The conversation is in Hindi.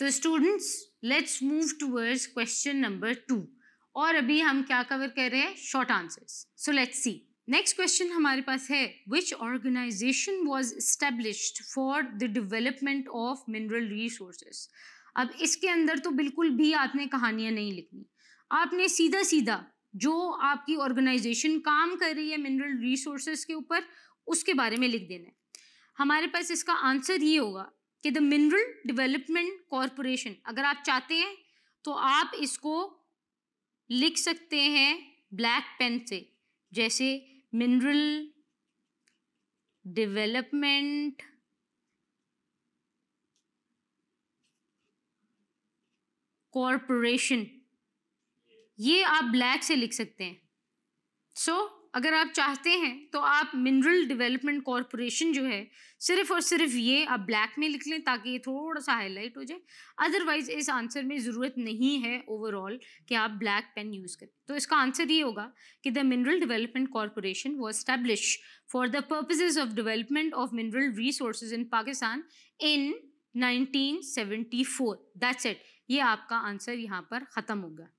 So students, let's move towards question number 2 और अभी हम क्या कवर कर रहे हैं? Short answers. So let's see. Next question हमारे पास है, which organisation was established for the development of mineral resources. अब इसके अंदर तो बिल्कुल भी आपने कहानियां नहीं लिखनी, आपने सीधा सीधा जो आपकी ऑर्गेनाइजेशन काम कर रही है मिनरल रिसोर्सेज के ऊपर उसके बारे में लिख देना है. हमारे पास इसका आंसर ये होगा कि द मिनरल डेवलपमेंट कॉरपोरेशन. अगर आप चाहते हैं तो आप इसको लिख सकते हैं ब्लैक पेन से, जैसे मिनरल डेवलपमेंट कॉरपोरेशन, ये आप ब्लैक से लिख सकते हैं. सो अगर आप चाहते हैं तो आप मिनरल डेवलपमेंट कॉरपोरेशन जो है सिर्फ और सिर्फ ये आप ब्लैक में लिख लें ताकि ये थोड़ा सा हाईलाइट हो जाए. अदरवाइज इस आंसर में ज़रूरत नहीं है ओवरऑल कि आप ब्लैक पेन यूज़ करें. तो इसका आंसर ये होगा कि the mineral development corporation was established for the purposes of development of mineral resources in Pakistan in 1974. That's it. ये आपका आंसर यहाँ पर ख़त्म होगा.